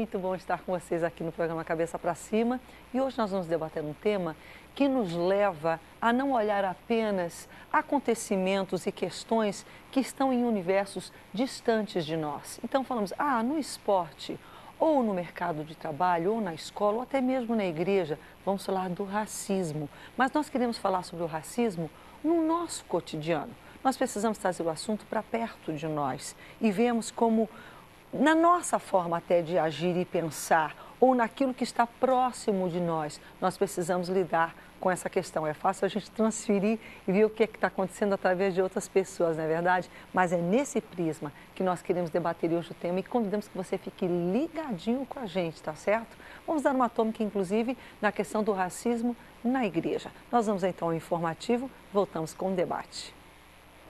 Muito bom estar com vocês aqui no programa Cabeça para Cima. E hoje nós vamos debater um tema que nos leva a não olhar apenas acontecimentos e questões que estão em universos distantes de nós. Então falamos, no esporte, ou no mercado de trabalho, ou na escola, ou até mesmo na igreja, vamos falar do racismo. Mas nós queremos falar sobre o racismo no nosso cotidiano. Nós precisamos trazer o assunto para perto de nós e vemos como, na nossa forma até de agir e pensar, ou naquilo que está próximo de nós, nós precisamos lidar com essa questão. É fácil a gente transferir e ver o que está acontecendo através de outras pessoas, não é verdade? Mas é nesse prisma que nós queremos debater hoje o tema e convidamos que você fique ligadinho com a gente, tá certo? Vamos dar uma tônica, inclusive, na questão do racismo na igreja. Nós vamos então ao informativo, voltamos com o debate.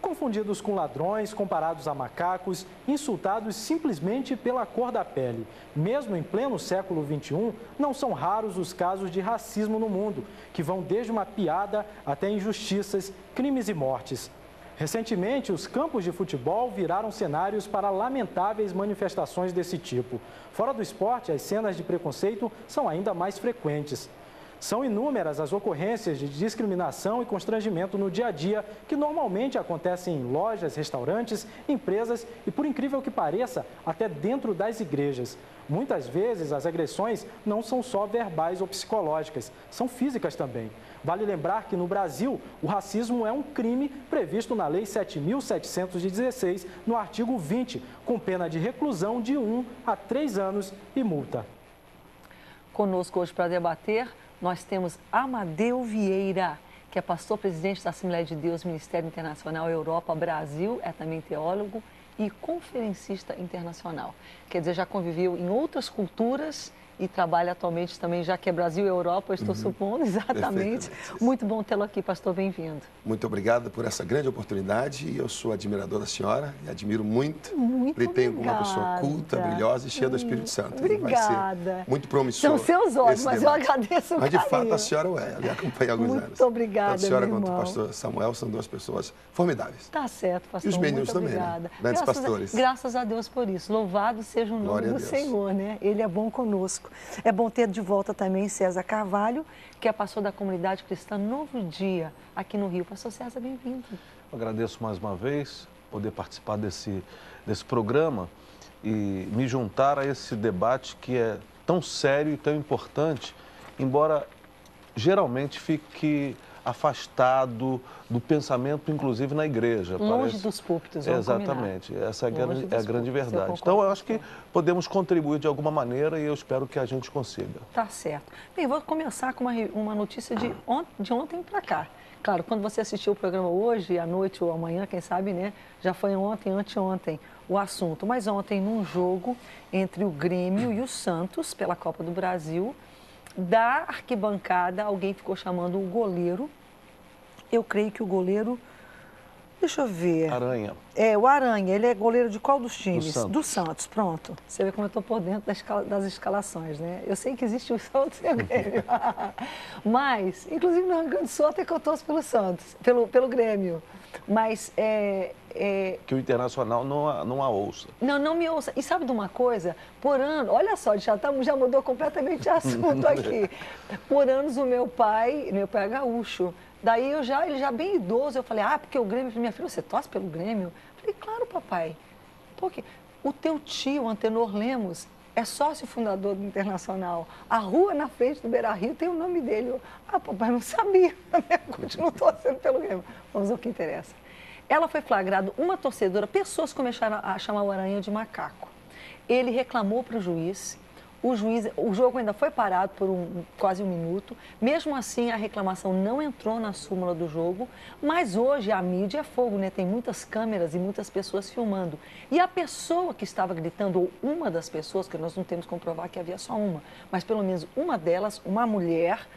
Confundidos com ladrões, comparados a macacos, insultados simplesmente pela cor da pele. Mesmo em pleno século XXI, não são raros os casos de racismo no mundo, que vão desde uma piada até injustiças, crimes e mortes. Recentemente, os campos de futebol viraram cenários para lamentáveis manifestações desse tipo. Fora do esporte, as cenas de preconceito são ainda mais frequentes. São inúmeras as ocorrências de discriminação e constrangimento no dia a dia que normalmente acontecem em lojas, restaurantes, empresas e, por incrível que pareça, até dentro das igrejas. Muitas vezes as agressões não são só verbais ou psicológicas, são físicas também. Vale lembrar que no Brasil o racismo é um crime previsto na Lei 7.716, no artigo 20, com pena de reclusão de 1 a 3 anos e multa. Conosco hoje para debater, nós temos Amadeu Vieira, que é pastor-presidente da Assembleia de Deus, Ministério Internacional Europa, Brasil, é também teólogo e conferencista internacional. Quer dizer, já conviveu em outras culturas e trabalha atualmente também, já que é Brasil e Europa, eu estou supondo, exatamente. Muito bom tê-lo aqui, pastor, bem-vindo. Muito obrigado por essa grande oportunidade e eu sou admirador da senhora e admiro muito. Lhe tenho como uma pessoa culta, brilhosa e cheia do Espírito Santo. Obrigada. Vai ser muito promissor. São seus olhos, mas eu agradeço o Mas de carinho. fato a senhora é, eu lhe acompanho há alguns anos. Muito obrigada, Tanto a senhora meu quanto irmão. o pastor Samuel são duas pessoas formidáveis. Tá certo, pastor. E os meninos muito também, obrigada. né? Grandes pastores. Graças a Deus por isso. Louvado seja o nome do Senhor, né? Ele é bom conosco. É bom ter de volta também César Carvalho, que é pastor da comunidade cristã Novo Dia, aqui no Rio. Pastor César, bem-vindo. Agradeço mais uma vez poder participar desse programa e me juntar a esse debate que é tão sério e tão importante, embora geralmente fique afastado do pensamento, inclusive na igreja. Longe dos púlpitos, vamos Exatamente, combinar. Essa é a grande púlpitos, verdade. Então, eu acho que podemos contribuir de alguma maneira e eu espero que a gente consiga. Tá certo. Bem, vou começar com uma notícia de ontem para cá. Claro, quando você assistiu o programa hoje, à noite ou amanhã, quem sabe, né? Já foi ontem, anteontem, o assunto. Mas ontem, num jogo entre o Grêmio e o Santos, pela Copa do Brasil, da arquibancada, alguém ficou chamando o goleiro. Eu creio que o goleiro... Deixa eu ver. Aranha. É, o Aranha. Ele é goleiro de qual dos times? Do Santos. Do Santos, pronto. Você vê como eu estou por dentro das escalações, né? Eu sei que existe o Santos e o Grêmio. Mas, inclusive no Rio Grande do Sul, até que eu torço pelo Santos, pelo Grêmio. Mas que o Internacional não a ouça. Não me ouça. E sabe de uma coisa? Por ano, olha só, já mudou completamente de assunto aqui. Por anos o meu pai é gaúcho. Daí ele já bem idoso, eu falei, porque o Grêmio, minha filha, você torce pelo Grêmio? Eu falei, claro, papai. Porque o teu tio, Antenor Lemos, é sócio fundador do Internacional. A rua na frente do Beira-Rio tem o nome dele. Papai, não sabia. Continuo torcendo pelo Grêmio. Vamos ao que interessa. Ela foi flagrada, uma torcedora, pessoas começaram a chamar o Aranha de macaco. Ele reclamou para o juiz, o jogo ainda foi parado por quase um minuto. Mesmo assim, a reclamação não entrou na súmula do jogo, mas hoje a mídia é fogo, né? Tem muitas câmeras e muitas pessoas filmando. E a pessoa que estava gritando, ou uma das pessoas, que nós não temos como comprovar que havia só uma, mas pelo menos uma delas, uma mulher,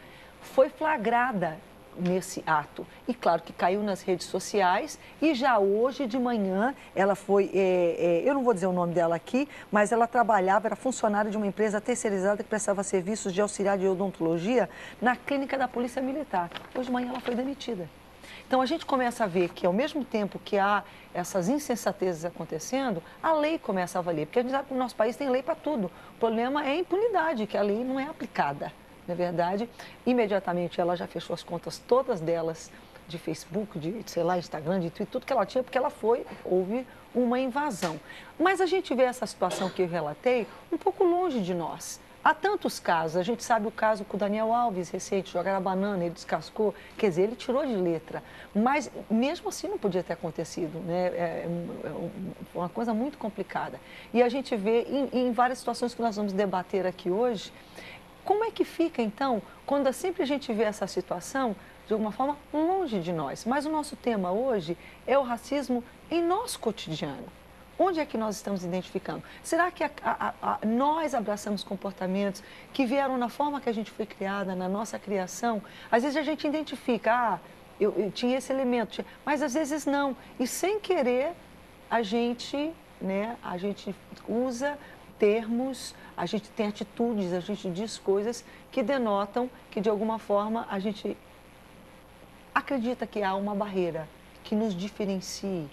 foi flagrada nesse ato. E claro que caiu nas redes sociais e já hoje de manhã ela foi, eu não vou dizer o nome dela aqui, mas ela trabalhava, era funcionária de uma empresa terceirizada que prestava serviços de auxiliar de odontologia na clínica da Polícia Militar. Hoje de manhã ela foi demitida. Então, a gente começa a ver que, ao mesmo tempo que há essas insensatezes acontecendo, a lei começa a valer. Porque a gente sabe que o nosso país tem lei para tudo. O problema é a impunidade, que a lei não é aplicada. Na verdade, imediatamente ela já fechou as contas, todas delas, de Facebook, de, sei lá, Instagram, de Twitter, tudo que ela tinha, porque houve uma invasão. Mas a gente vê essa situação que eu relatei um pouco longe de nós. Há tantos casos, a gente sabe o caso com o Daniel Alves, recente, jogaram a banana, ele descascou, quer dizer, ele tirou de letra. Mas mesmo assim não podia ter acontecido, né? É uma coisa muito complicada. E a gente vê em várias situações que nós vamos debater aqui hoje, como é que fica, então, quando sempre a gente vê essa situação, de alguma forma, longe de nós. Mas o nosso tema hoje é o racismo em nosso cotidiano. Onde é que nós estamos identificando? Será que nós abraçamos comportamentos que vieram na forma que a gente foi criada, na nossa criação? Às vezes a gente identifica, eu tinha esse elemento, mas às vezes não. E sem querer, a gente usa termos, a gente tem atitudes, a gente diz coisas que denotam que, de alguma forma, a gente acredita que há uma barreira que nos diferencie,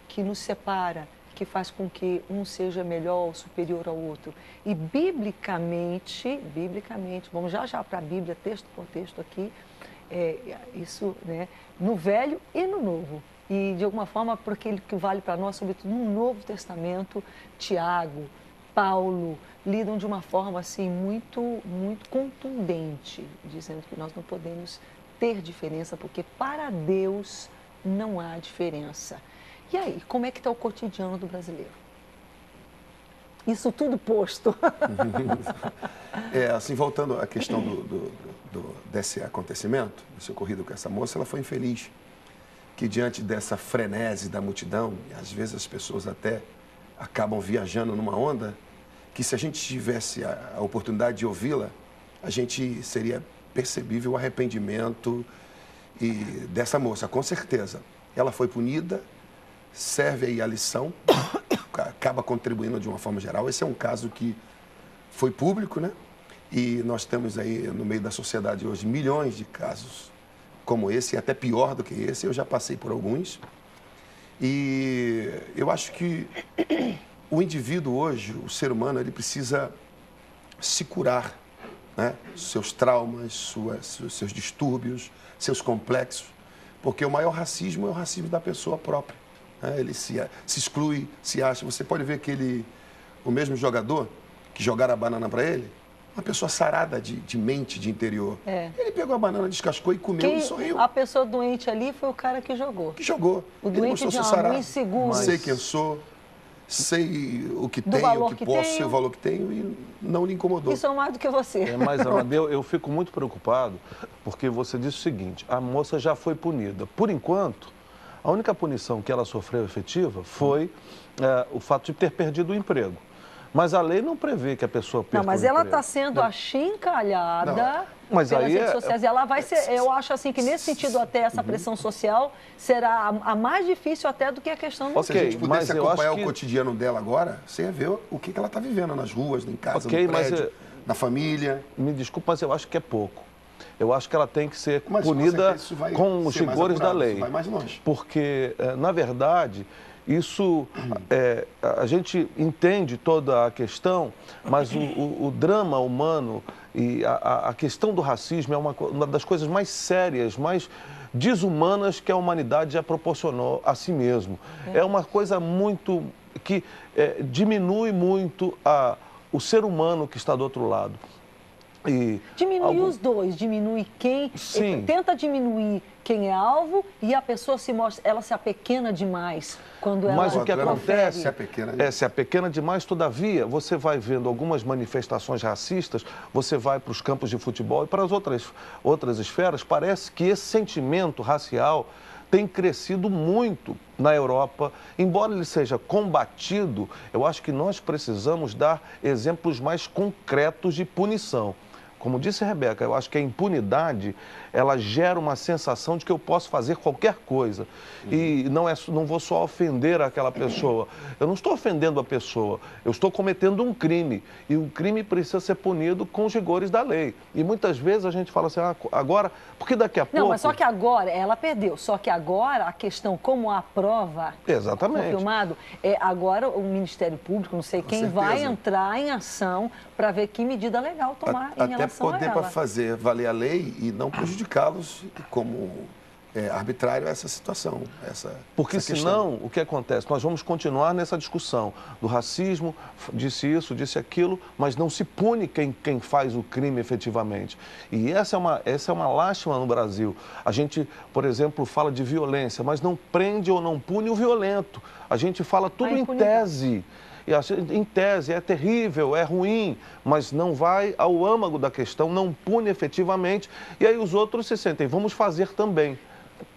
que nos separa, que faz com que um seja melhor ou superior ao outro. E biblicamente, vamos já para a Bíblia, texto por texto aqui, isso, né, no Velho e no Novo. E, de alguma forma, por aquele que vale para nós, sobretudo no Novo Testamento, Tiago, Paulo, lidam de uma forma assim muito, muito contundente, dizendo que nós não podemos ter diferença, porque para Deus não há diferença. E aí, como é que está o cotidiano do brasileiro? Isso tudo posto. Assim, voltando à questão desse acontecimento, desse ocorrido com essa moça, ela foi infeliz. Que diante dessa frenese da multidão, e às vezes as pessoas até acabam viajando numa onda, que se a gente tivesse a oportunidade de ouvi-la, a gente seria percebível o arrependimento dessa moça, com certeza. Ela foi punida, serve aí a lição, acaba contribuindo de uma forma geral. Esse é um caso que foi público, né? E nós temos aí no meio da sociedade hoje milhões de casos como esse, e até pior do que esse. Eu já passei por alguns. E eu acho que o indivíduo hoje, o ser humano, ele precisa se curar, né? Seus traumas, seus distúrbios, seus complexos, porque o maior racismo é o racismo da pessoa própria, né? Ele se exclui, se acha. Você pode ver que o mesmo jogador que jogaram a banana para ele, uma pessoa sarada de mente, de interior. Ele pegou a banana, descascou e comeu e sorriu. A pessoa doente ali foi o cara que jogou. O doente de alma, inseguro. Sei quem sou, sei o que tenho, o que posso, sei o valor que tenho, e não lhe incomodou. Isso é mais do que você. Mas, Amadeu, eu fico muito preocupado, porque você disse o seguinte: a moça já foi punida. Por enquanto, a única punição que ela sofreu efetiva foi o fato de ter perdido o emprego. Mas a lei não prevê que a pessoa perca o emprego. Não, mas ela está sendo achincalhada pelas redes sociais. E ela vai ser, eu acho assim que nesse sentido até essa pressão social será a mais difícil até do que a questão do... Se a gente pudesse acompanhar o cotidiano dela agora, você ia ver o que ela está vivendo nas ruas, em casa, no prédio, na família. Me desculpa, mas eu acho que é pouco. Eu acho que ela tem que ser punida com os rigores da lei. Vai mais longe. Porque, na verdade... Isso, a gente entende toda a questão, mas o drama humano e a questão do racismo é uma das coisas mais sérias, mais desumanas que a humanidade já proporcionou a si mesmo. É uma coisa muito que diminui muito o ser humano que está do outro lado. Diminui os dois, diminui quem... Sim. Tenta diminuir quem é alvo e a pessoa ela se apequena demais quando ela... Mas o que acontece se apequena demais, todavia, você vai vendo algumas manifestações racistas, você vai para os campos de futebol e para as outras esferas, parece que esse sentimento racial tem crescido muito na Europa. Embora ele seja combatido, eu acho que nós precisamos dar exemplos mais concretos de punição. Como disse a Rebeca, eu acho que a impunidade, ela gera uma sensação de que eu posso fazer qualquer coisa. E não vou só ofender aquela pessoa. Eu não estou ofendendo a pessoa, eu estou cometendo um crime. E o crime precisa ser punido com os rigores da lei. E muitas vezes a gente fala assim, agora, porque daqui a pouco... Não, mas só que agora, ela perdeu. Só que agora a questão, como a prova... Exatamente. Confirmado, agora o Ministério Público, não sei quem, vai entrar em ação para ver que medida legal tomar em relação a ela. Até poder para fazer valer a lei e não prejudicá-los como arbitrário essa situação. Porque senão, o que acontece? Nós vamos continuar nessa discussão do racismo, disse isso, disse aquilo, mas não se pune quem faz o crime efetivamente. E essa é uma lástima no Brasil. A gente, por exemplo, fala de violência, mas não prende ou não pune o violento. A gente fala tudo em tese. Em tese, é terrível, é ruim, mas não vai ao âmago da questão, não pune efetivamente, e aí os outros se sentem, vamos fazer também.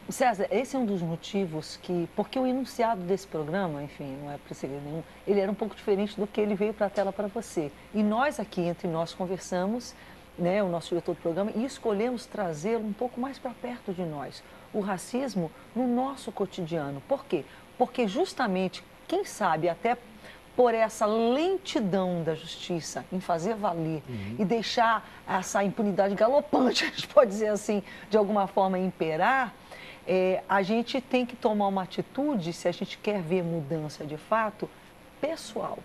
César, esse é um dos motivos porque o enunciado desse programa, enfim, não é para segredo nenhum, ele era um pouco diferente do que ele veio para a tela para você. E nós aqui, entre nós, conversamos, né, o nosso diretor do programa, e escolhemos trazê-lo um pouco mais para perto de nós. O racismo no nosso cotidiano. Por quê? Porque justamente, quem sabe, até por essa lentidão da justiça em fazer valer e deixar essa impunidade galopante, a gente pode dizer assim, de alguma forma imperar, a gente tem que tomar uma atitude, se a gente quer ver mudança de fato, pessoal.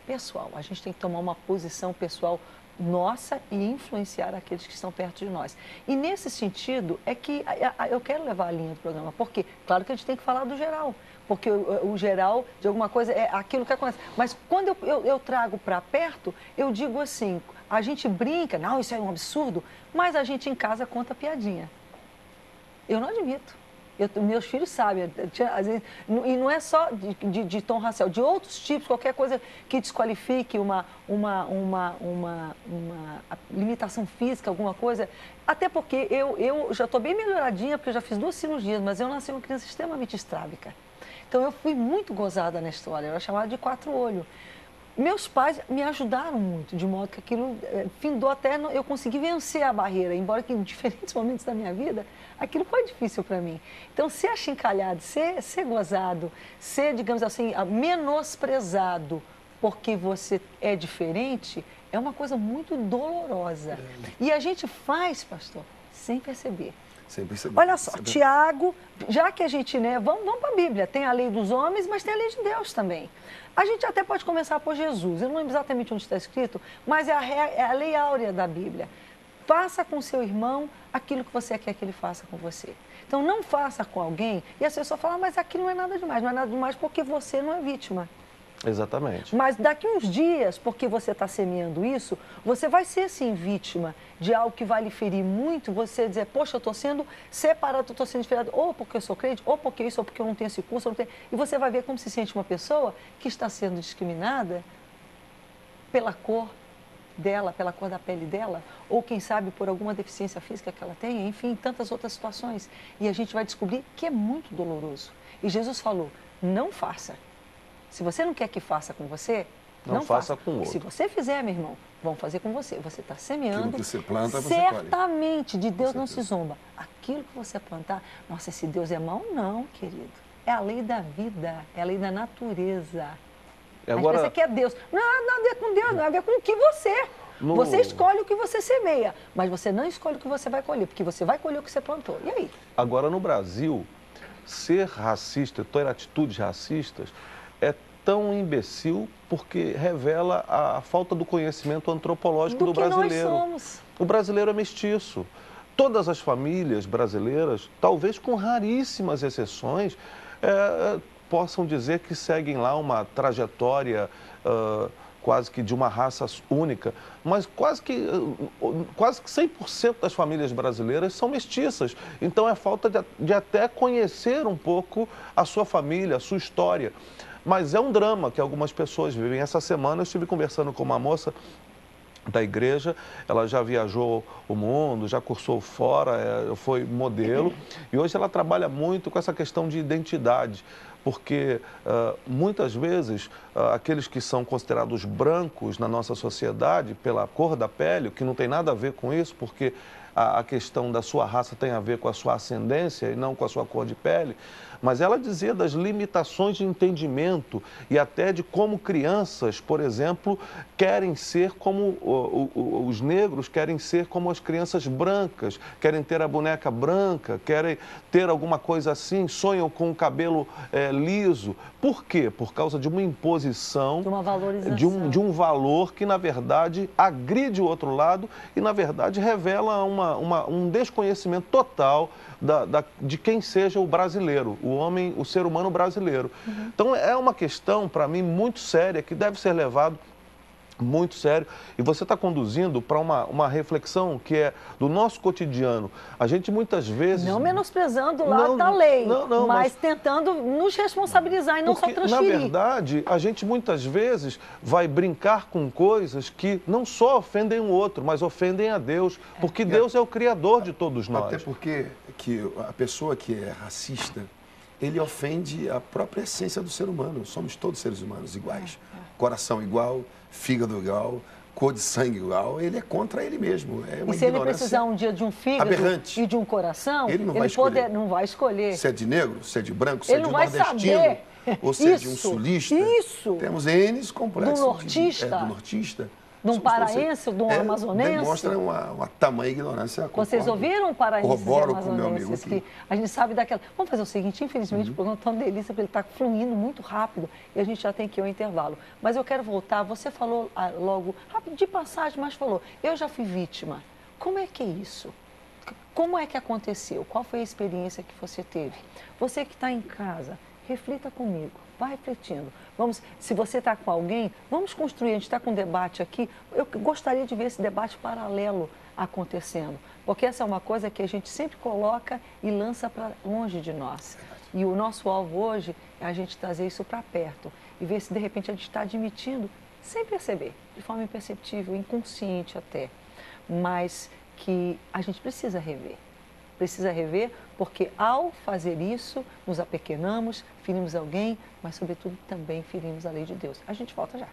Pessoal, a gente tem que tomar uma posição pessoal nossa e influenciar aqueles que estão perto de nós. E nesse sentido é que eu quero levar a linha do programa, porque claro que a gente tem que falar do geral, porque o geral de alguma coisa é aquilo que acontece. Mas quando eu trago para perto, eu digo assim, a gente brinca, não, isso é um absurdo, mas a gente em casa conta piadinha. Eu não admito. Meus filhos sabem, às vezes, e não é só de tom racial, de outros tipos, qualquer coisa que desqualifique uma limitação física, alguma coisa. Até porque eu já estou bem melhoradinha, porque eu já fiz 2 cirurgias, mas eu nasci uma criança extremamente estrábica. Então eu fui muito gozada na história, eu era chamada de 4 olhos. Meus pais me ajudaram muito, de modo que aquilo findou até eu conseguir vencer a barreira, embora que em diferentes momentos da minha vida, aquilo foi difícil para mim. Então, ser achincalhado, ser gozado, ser, digamos assim, menosprezado porque você é diferente, é uma coisa muito dolorosa. E a gente faz, pastor, sem perceber. Sem perceber. Olha só, Tiago, já que a gente, vamos para a Bíblia, tem a lei dos homens, mas tem a lei de Deus também. A gente até pode começar por Jesus, eu não lembro exatamente onde está escrito, mas é a lei áurea da Bíblia. Faça com seu irmão aquilo que você quer que ele faça com você. Então, não faça com alguém e as pessoas falam, mas aqui não é nada demais, não é nada demais porque você não é vítima. Exatamente. Mas daqui uns dias, porque você está semeando isso, você vai ser, sim, vítima de algo que vai lhe ferir muito, você dizer, poxa, eu estou sendo separado, eu estou sendo diferente, ou porque eu sou crente, ou porque isso, ou porque eu não tenho esse curso, e você vai ver como se sente uma pessoa que está sendo discriminada pela cor dela, pela cor da pele dela, ou quem sabe por alguma deficiência física que ela tenha, enfim, tantas outras situações. E a gente vai descobrir que é muito doloroso. E Jesus falou, não faça. Se você não quer que faça com você, não faça com o outro. Se você fizer, meu irmão, vão fazer com você. Você está semeando. Aquilo que você planta, você certamente, de Deus não se zomba. Aquilo que você plantar, nossa, esse Deus é mau? Não, querido. É a lei da vida, é a lei da natureza. Agora... Você quer Deus. Não tem nada a ver com Deus, não tem a ver com o que você. Você escolhe o que você semeia, mas você não escolhe o que você vai colher, porque você vai colher o que você plantou. E aí? Agora, no Brasil, ser racista, ter atitudes racistas, é tão imbecil porque revela a falta do conhecimento antropológico do brasileiro. Nós somos. O brasileiro é mestiço. Todas as famílias brasileiras, talvez com raríssimas exceções, possam dizer que seguem lá uma trajetória quase que de uma raça única, mas quase que 100% das famílias brasileiras são mestiças. Então é falta de até conhecer um pouco a sua família, a sua história. Mas é um drama que algumas pessoas vivem. Essa semana eu estive conversando com uma moça da igreja, ela já viajou o mundo, já cursou fora, foi modelo, e hoje ela trabalha muito com essa questão de identidade, porque muitas vezes aqueles que são considerados brancos na nossa sociedade, pela cor da pele, que não tem nada a ver com isso, porque a questão da sua raça tem a ver com a sua ascendência e não com a sua cor de pele, mas ela dizia das limitações de entendimento e até de como crianças, por exemplo, querem ser como os negros, querem ser como as crianças brancas, querem ter a boneca branca, querem ter alguma coisa assim, sonham com o cabelo liso. Por quê? Por causa de uma imposição, de uma valorização, de um valor que, na verdade, agride o outro lado e, na verdade, revela um desconhecimento total de quem seja o brasileiro, o homem, o ser humano brasileiro. Então, é uma questão, para mim, muito séria, que deve ser levado muito sério, e você está conduzindo para uma reflexão que é do nosso cotidiano. A gente muitas vezes... Não menosprezando o lado da lei, mas tentando nos responsabilizar e não só transferir. Na verdade, a gente muitas vezes vai brincar com coisas que não só ofendem o outro, mas ofendem a Deus, porque Deus é o Criador de todos nós. Até porque a pessoa que é racista, ele ofende a própria essência do ser humano. Somos todos seres humanos iguais. Coração igual, fígado igual, cor de sangue igual, ele é contra ele mesmo. É uma e se ele precisar um dia de um fígado aberrante, e de um coração, ele não vai escolher. Se é de negro, se é de branco, se é de nordestino, ou se é de um sulista. Isso. Temos N's complexos. Do nortista. De um paraense, de um amazonense. Demonstra uma tamanha ignorância. Vocês ouviram paraenses e amazonenses que a gente sabe daquela... Vamos fazer o seguinte, infelizmente o programa está uma delícia, porque ele está fluindo muito rápido e a gente já tem que ir ao intervalo. Mas eu quero voltar, você falou logo, rápido de passagem, mas falou, eu já fui vítima. Como é que é isso? Como é que aconteceu? Qual foi a experiência que você teve? Você que está em casa, reflita comigo. Vai refletindo. Se você está com alguém, vamos construir. A gente está com um debate aqui. Eu gostaria de ver esse debate paralelo acontecendo, porque essa é uma coisa que a gente sempre coloca e lança para longe de nós. E o nosso alvo hoje é a gente trazer isso para perto e ver se de repente a gente está admitindo, sem perceber, de forma imperceptível, inconsciente até, mas que a gente precisa rever. Precisa rever, porque ao fazer isso, nos apequenamos, ferimos alguém, mas, sobretudo, também ferimos a lei de Deus. A gente volta já.